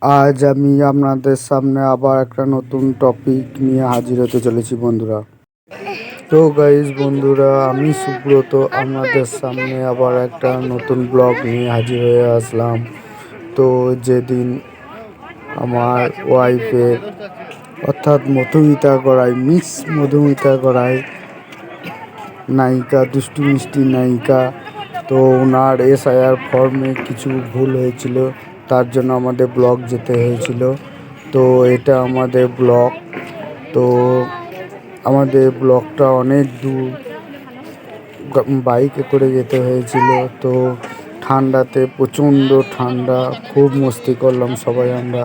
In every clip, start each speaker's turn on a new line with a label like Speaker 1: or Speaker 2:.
Speaker 1: আজ আমি আপনাদের সামনে আবার একটা নতুন টপিক নিয়ে হাজির হতে চলেছি বন্ধুরা। তো গাইজ বন্ধুরা, আমি সুব্রত আপনাদের সামনে আবার একটা নতুন ব্লগ নিয়ে হাজির হয়ে আসলাম। তো যেদিন আমার ওয়াইফের অর্থাৎ মধুমিতা গড়াই, মিস মধুমিতা গড়াই, নায়িকা, দুষ্টু মিষ্টি নায়িকা, তো ওনার SIR ফর্মে কিছু ভুল হয়েছিল, তার জন্য আমাদের ব্লক যেতে হয়েছিল। তো এটা আমাদের ব্লক, তো আমাদের ব্লকটা অনেক দূর, বাইকে করে যেতে হয়েছিল। তো ঠান্ডাতে, প্রচণ্ড ঠান্ডা, খুব মস্তি করলাম সবাই আমরা।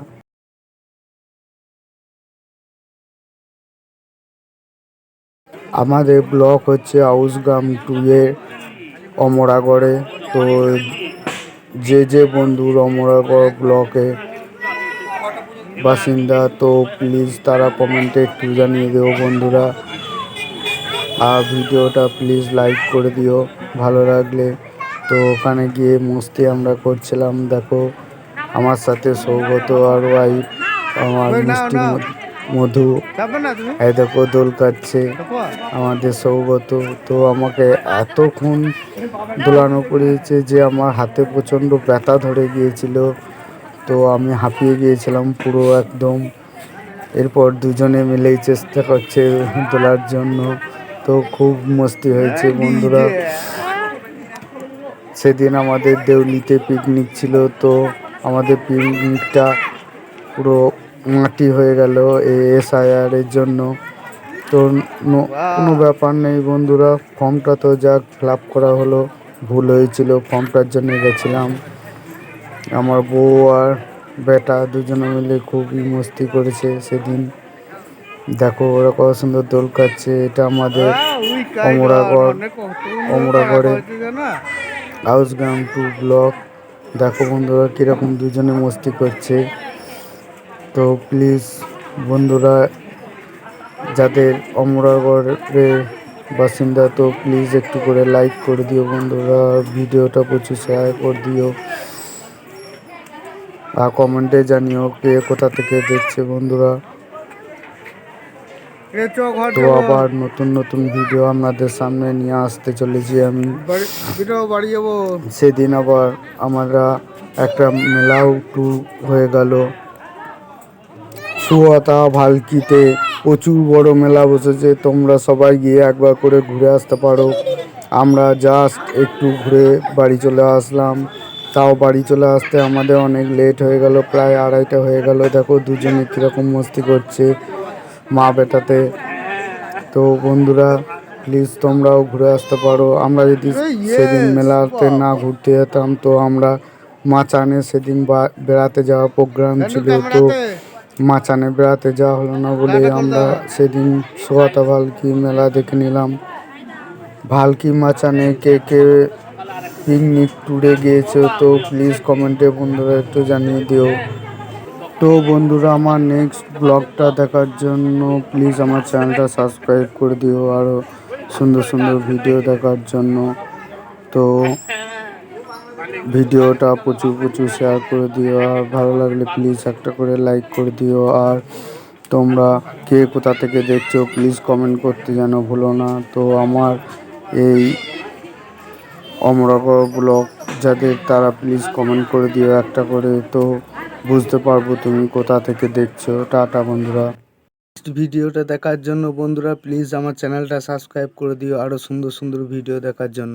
Speaker 1: আমাদের ব্লক হচ্ছে আউসগ্রাম 2 এর অমরাগড়ে। তো যে বন্ধুর অমরাগড় ব্লকে বাসিন্দা, তো প্লিজ তারা কমেন্টে একটু জানিয়ে দেও বন্ধুরা। আর ভিডিওটা প্লিজ লাইক করে দিও ভালো লাগলে। তো ওখানে গিয়ে মস্তি আমরা করছিলাম। দেখো আমার সাথে সৌগত আর ওয়াইফ, আমার মিষ্টি মধু, এই দেখো দোল কাটছে আমাদের সৌগত। তো আমাকে এতক্ষণ দোলানো করিয়েছে যে আমার হাতে প্রচণ্ড ব্যথা ধরে গিয়েছিল, তো আমি হাঁপিয়ে গিয়েছিলাম পুরো একদম। এরপর দুজনে মিলেই চেষ্টা করছে তোলার জন্য। তো খুব মস্তি হয়েছে বন্ধুরা। সেদিন আমাদের দেউলিতে পিকনিক ছিল, তো আমাদের পিকনিকটা পুরো মাটি হয়ে গেল এই SIR এর জন্য। তো কোনো ব্যাপার নেই বন্ধুরা, ফর্মটা তো যাক ফিল আপ করা হলো। ভুল হয়েছিল, ফর্মটার জন্য গেছিলাম। আমার বউ আর বেটা দুজনে মিলে খুবই মস্তি করেছে সেদিন। দেখো ওরা কত সুন্দর দোল কাটছে। এটা আমাদের অমরাগড়ে আউসগ্রাম 2 ব্লক। দেখো বন্ধুরা কীরকম দুজনে মস্তি করছে। তো প্লিজ বন্ধুরা, যাদের অমরাগড়ের বাসিন্দা, তো প্লিজ একটু করে লাইক করে দিও বন্ধুরা, ভিডিওটা প্রচুর শেয়ার করে দিও, আর কমেন্টে জানিও কে কোথা থেকে দেখছে বন্ধুরা। তো আবার নতুন ভিডিও আপনাদের সামনে নিয়ে আসতে চলেছি আমি। সেদিন আবার আমরা একটা মেলাও হয়ে গেল সুয়াতা ভালকিতে। প্রচুর বড় মেলা বসেছে, তোমরা সবাই গিয়ে একবার করে ঘুরে আসতে পারো। আমরা জাস্ট একটু ঘুরে বাড়ি চলে আসলাম। তাও বাড়ি চলে আসতে আমাদের অনেক লেট হয়ে গেল, প্রায় 2:30 হয়ে গেল। দেখো দুজনে কীরকম মস্তি করছে মা বেটাতে। তো বন্ধুরা প্লিজ তোমরাও ঘুরে আসতে পারো। আমরা যদি সেদিন মেলাতে না ঘুরতে যেতাম, তো আমরা মাচানে সেদিন বেড়াতে যাওয়ার প্রোগ্রাম ছিল, তো মাচানে বেড়াতে যাওয়া হলো না বলে আমরা সেদিন সোয়াতা ভালকি মেলা দেখে নিলাম। ভালকি মাচানে কে কে পিকনিক ট্যুরে গিয়েছে, তো প্লিজ কমেন্টে বন্ধুরা একটু জানিয়ে দিও। তো বন্ধুরা, আমার নেক্সট ব্লগটা দেখার জন্য প্লিজ আমার চ্যানেলটা সাবস্ক্রাইব করে দিও, আরও সুন্দর ভিডিও দেখার জন্য। তো ভিডিওটা প্রচুর শেয়ার করে দিও, আর ভালো লাগলে প্লিজ একটা করে লাইক করে দিও। আর তোমরা কে কোথা থেকে দেখছো প্লিজ কমেন্ট করতে যেন ভুলো না। তো আমার এই অমরাগড় ব্লগ যাদের, তারা প্লিজ কমেন্ট করে দিও একটা করে, তো বুঝতে পারবো তুমি কোথা থেকে দেখছো। টাটা বন্ধুরা। ভিডিওটা দেখার জন্য বন্ধুরা প্লিজ আমার চ্যানেলটা সাবস্ক্রাইব করে দিও, আরও সুন্দর ভিডিও দেখার জন্য।